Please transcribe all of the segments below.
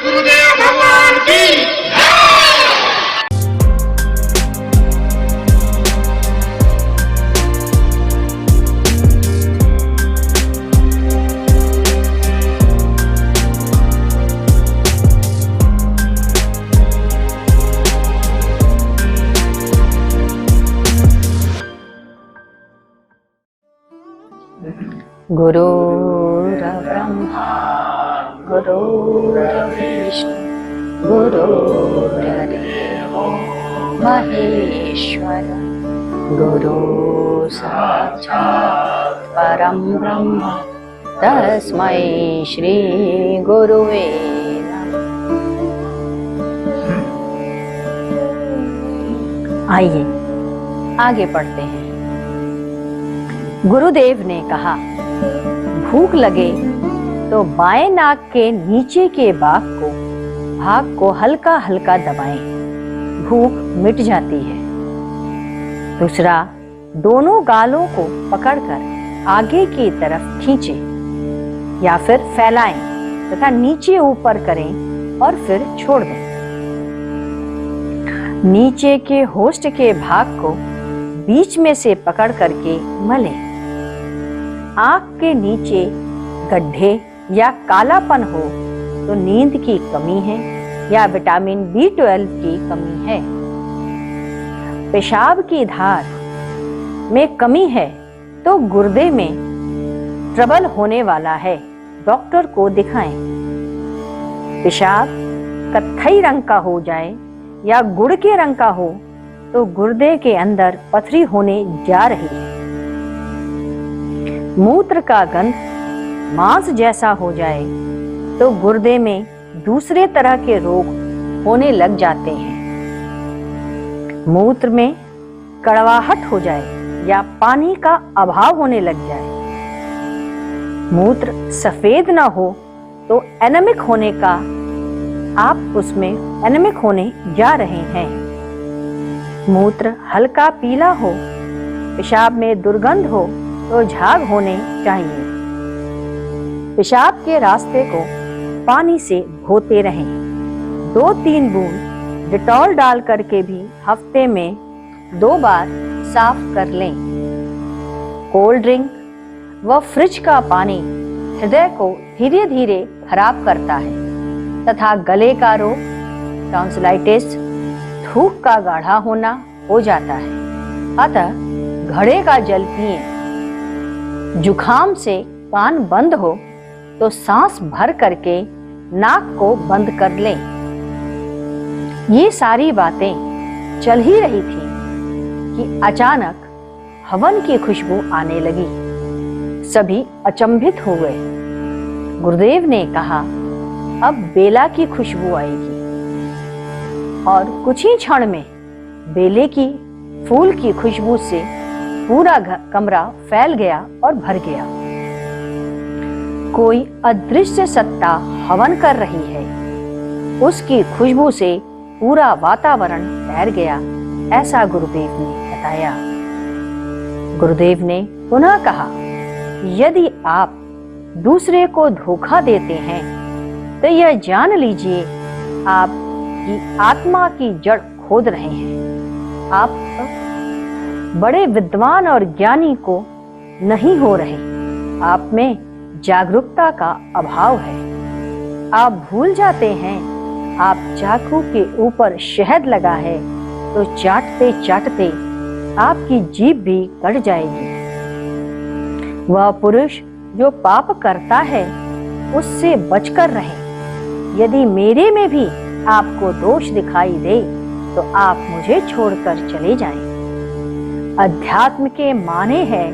गुरुदेव भगवान की गुरुर्ब्रह्मा गुरुर्विष्णु गुरुर्देवो महेश्वर गुरु साक्षात् परं ब्रह्म तस्मै श्री गुरुवे नमः। आइए आगे पढ़ते हैं। गुरुदेव ने कहा, भूख लगे तो बाएं नाक के नीचे के भाग को हल्का हल्का दबाएं, भूख मिट जाती है। दूसरा, दोनों गालों को पकड़कर आगे की तरफ खींचें या फिर फैलाएं तथा नीचे ऊपर करें और फिर छोड़ दें। नीचे के होस्ट के भाग को बीच में से पकड़ करके मलें। आंख के नीचे गड्ढे या कालापन हो तो नींद की कमी है या विटामिन B12 की कमी है। पेशाब की धार में कमी है तो गुर्दे में ट्रबल होने वाला है, डॉक्टर को दिखाएं। पेशाब कत्थई रंग का हो जाए या गुड़ के रंग का हो तो गुर्दे के अंदर पथरी होने जा रही है। मूत्र का गंध मांस जैसा हो जाए तो गुर्दे में दूसरे तरह के रोग होने लग जाते हैं। मूत्र में कड़वाहट हो जाए या पानी का अभाव होने लग जाए, मूत्र सफेद ना हो तो एनेमिक होने का, आप उसमें एनेमिक होने जा रहे हैं। मूत्र हल्का पीला हो, पेशाब में दुर्गंध हो तो झाग होने चाहिए। पेशाब के रास्ते को पानी से धोते रहें। 2-3 बूंद डिटॉल डाल करके भी हफ्ते में 2 बार साफ कर लें। कोल्ड ड्रिंक व फ्रिज का पानी हृदय को धीरे धीरे खराब करता है तथा गले का रोग, टॉन्सिलाइटिस, थूक का गाढ़ा होना हो जाता है। अतः घड़े का जल पिएं। जुखाम से कान बंद हो तो सांस भर करके नाक को बंद कर लें। ये सारी बातें चल ही रही थी कि अचानक हवन की खुशबू आने लगी। सभी अचंभित हो गए। गुरुदेव ने कहा, अब बेला की खुशबू आएगी। और कुछ ही क्षण में बेले की फूल की खुशबू से पूरा कमरा फैल गया और भर गया। कोई अदृश्य सत्ता हवन कर रही है, उसकी खुशबू से पूरा वातावरण ठहर गया, ऐसा गुरुदेव ने बताया। गुरुदेव ने पुनः कहा, यदि आप दूसरे को धोखा देते हैं तो यह जान लीजिए आप की आत्मा की जड़ खोद रहे हैं। आप बड़े विद्वान और ज्ञानी को नहीं हो रहे, आप में जागरूकता का अभाव है। आप भूल जाते हैं आप चाकू के ऊपर शहद लगा है तो चाटते चाटते आपकी जीभ भी कट जाएगी। वह पुरुष जो पाप करता है उससे बचकर रहें। यदि मेरे में भी आपको दोष दिखाई दे तो आप मुझे छोड़कर चले जाएं। अध्यात्म के माने है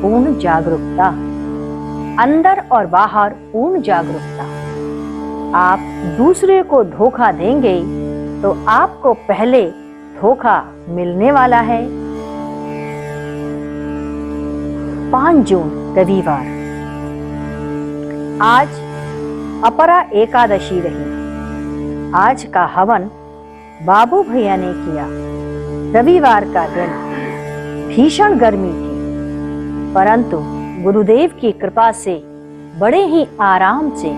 पूर्ण जागरूकता, अंदर और बाहर पूर्ण जागरूकता। आप दूसरे को धोखा देंगे तो आपको पहले धोखा मिलने वाला है। 5 जून रविवार। आज अपरा एकादशी रही। आज का हवन बाबू भैया ने किया। रविवार का दिन, भीषण गर्मी थी, परंतु गुरुदेव की कृपा से बड़े ही आराम से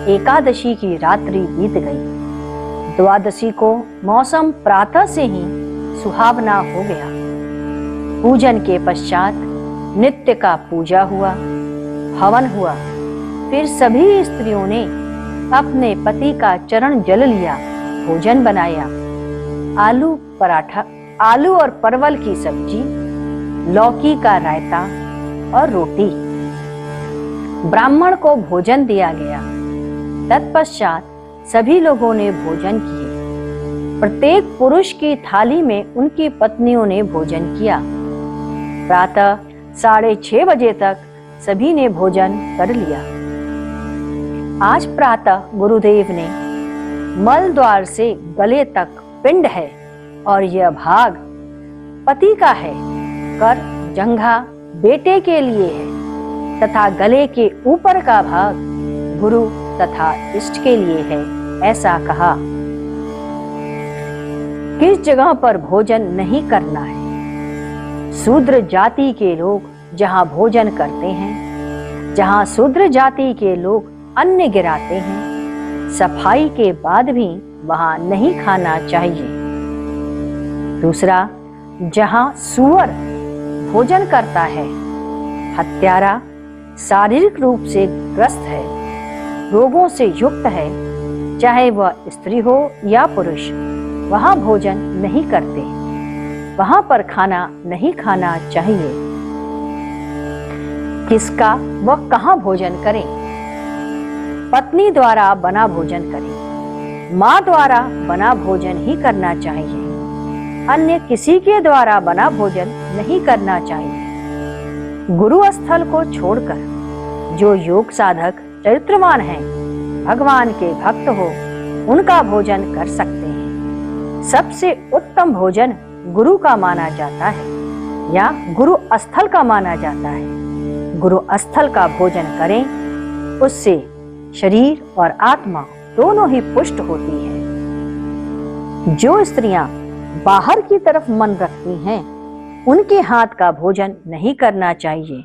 एकादशी की रात्रि बीत गई। द्वादशी को मौसम प्रातः से ही सुहावना हो गया। पूजन के पश्चात नित्य का पूजा हुआ, हवन हुआ। फिर सभी स्त्रियों ने अपने पति का चरण जल लिया, भोजन बनाया। आलू पराठा, आलू और परवल की सब्जी, लौकी का रायता और रोटी। ब्राह्मण को भोजन दिया गया। तत्पश्चात सभी लोगों ने भोजन किए। प्रत्येक पुरुष की थाली में उनकी पत्नियों ने भोजन किया। प्रातः 6:30 बजे तक सभी ने भोजन कर लिया। आज प्रातः गुरुदेव ने मल द्वार से गले तक पिंड है और यह भाग पति का है, कर जंघा बेटे के लिए है तथा गले के ऊपर का भाग गुरु तथा इष्ट के लिए है, ऐसा कहा। किस जगह पर भोजन नहीं करना है? शूद्र जाति के लोग जहां भोजन करते हैं, जहां शूद्र जाति के लोग अन्न गिराते हैं, सफाई के बाद भी वहां नहीं खाना चाहिए। दूसरा, जहां सुअर भोजन करता है, हत्यारा, शारीरिक रूप से ग्रस्त है, रोगों से युक्त है, चाहे वह स्त्री हो या पुरुष, वहां भोजन नहीं करते, वहां पर खाना नहीं खाना चाहिए। किसका वह कहां भोजन करें? पत्नी द्वारा बना भोजन करें। मां द्वारा बना भोजन ही करना चाहिए। अन्य किसी के द्वारा बना भोजन नहीं करना चाहिए। गुरु स्थल को छोड़कर जो योग साधक चरित्रवान हैं, भगवान के भक्त हो, उनका भोजन कर सकते हैं। सबसे उत्तम भोजन गुरु का माना जाता है या गुरु स्थल का माना जाता है। गुरु स्थल का भोजन करें, उससे शरीर और आत्मा दोनों ही पुष्ट होती है। जो स्त्रियां बाहर की तरफ मन रखती हैं, उनके हाथ का भोजन नहीं करना चाहिए।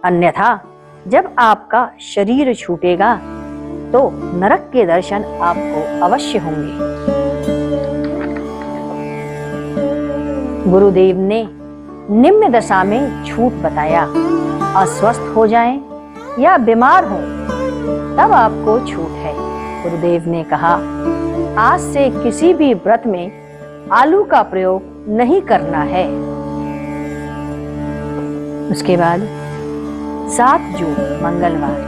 अन्यथा जब आपका शरीर छूटेगा तो नरक के दर्शन आपको अवश्य होंगे। गुरुदेव ने निम्न दशा में छूट बताया। अस्वस्थ हो जाएं या बीमार हो तब आपको छूट है। गुरुदेव ने कहा, आज से किसी भी व्रत में आलू का प्रयोग नहीं करना है। उसके बाद 7 जून मंगलवार,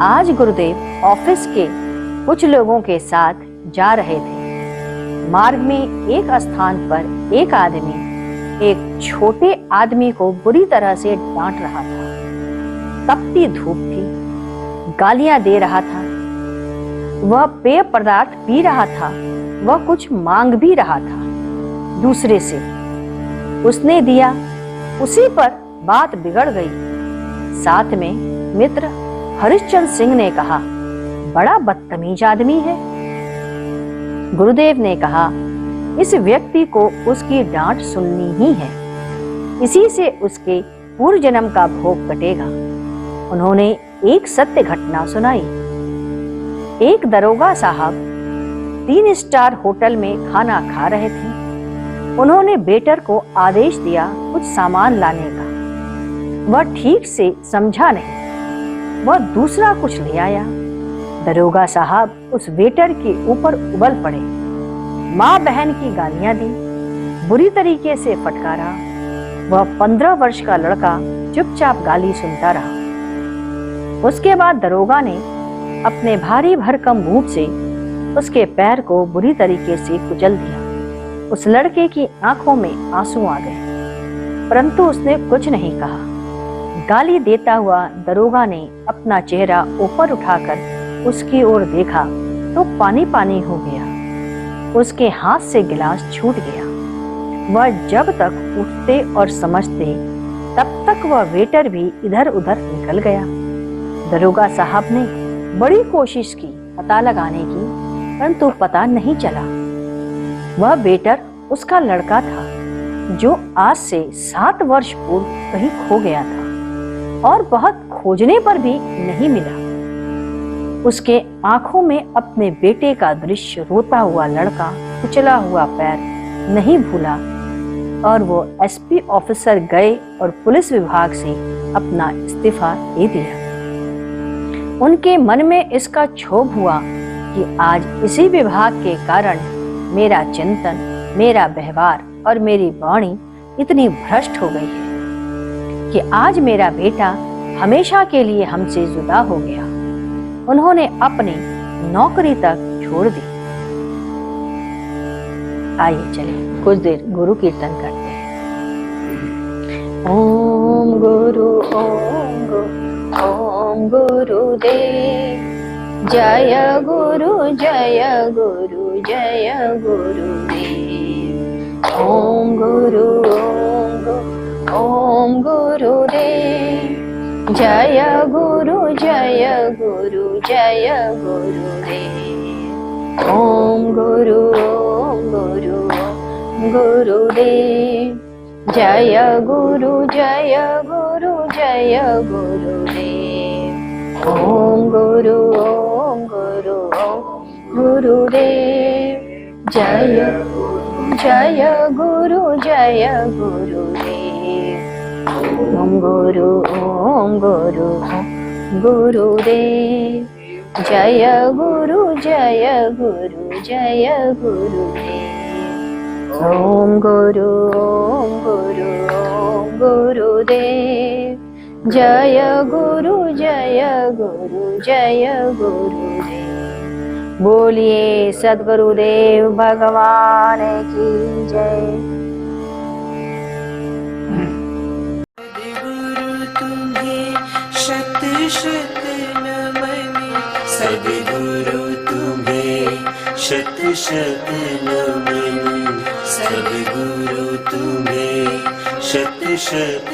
आज गुरुदेव ऑफिस के कुछ लोगों के साथ जा रहे थे। मार्ग में एक स्थान पर एक आदमी एक छोटे आदमी को बुरी तरह से डांट रहा था। तपती धूप थी, गालियां दे रहा था। वह पेय पदार्थ पी रहा था, वह कुछ मांग भी रहा था दूसरे से। उसने दिया, उसी पर बात बिगड़ गई। साथ में मित्र हरिश्चंद्र सिंह ने कहा, बड़ा बदतमीज आदमी है। गुरुदेव ने कहा, इस व्यक्ति को उसकी डांट सुननी ही है, इसी से उसके पूर्व जन्म का भोग कटेगा। उन्होंने एक सत्य घटना सुनाई। एक दरोगा साहब 3 स्टार होटल में खाना खा रहे थे। उन्होंने वेटर को आदेश दिया कुछ सामान लाने का। वह ठीक से समझा नहीं, वह दूसरा कुछ ले आया। दरोगा साहब उस वेटर के ऊपर उबल पड़े, माँ बहन की गालियां दी, बुरी तरीके से फटकारा। वह 15 वर्ष का लड़का चुपचाप गाली सुनता रहा। उसके बाद दरोगा ने अपने भारी भरकम बूट से उसके पैर को बुरी तरीके से कुचल दिया। उस लड़के की आंखों में आंसू आ गए, परंतु उसने कुछ नहीं कहा। गाली देता हुआ दरोगा ने अपना चेहरा ऊपर उठाकर उसकी ओर देखा तो पानी पानी हो गया। उसके हाथ से गिलास छूट गया। वह जब तक उठते और समझते तब तक वह वेटर भी इधर उधर निकल गया। दरोगा साहब ने बड़ी कोशिश की पता लगाने की, परंतु पता नहीं चला। वह वेटर उसका लड़का था जो आज से 7 वर्ष पूर्व कहीं खो गया था और बहुत खोजने पर भी नहीं मिला। उसके आंखों में अपने बेटे का दृश्य, रोता हुआ लड़का, कुचला हुआ पैर नहीं भूला और वो एसपी ऑफिसर गए और पुलिस विभाग से अपना इस्तीफा दे दिया। उनके मन में इसका क्षोभ हुआ कि आज इसी विभाग के कारण मेरा चिंतन, मेरा व्यवहार और मेरी वाणी इतनी भ्रष्ट हो गई है कि आज मेरा बेटा हमेशा के लिए हमसे जुदा हो गया। उन्होंने अपनी नौकरी तक छोड़ दी। आइए चलिए कुछ देर गुरु कीर्तन करते हैं। ओम गुरु ओम गुरु ओम गुरुदेव, जय गुरु जय गुरु जय गुरुदेव। ओम गुरु ओम गुरुदेव, जय गुरु जय गुरु जय गुरुदेव। ओम गुरु गुरुदेव, जय गुरु जय गुरु जय गुरुदेव। ओम गुरु गुरुदेव, जय गुरु जय गुरुदेव। ओम गुरु गुरुदेव, जय गुरु जय गुरु जय गुरुदेव। ओम गुरु गुरुदेव, जय गुरु जय गुरु जय गुरुदेव। बोलिए सद्गुरुदेव भगवान की जय। सद्गुरु तुम्हें शत शत नमन, सद्गुरु तुम्हें शत शत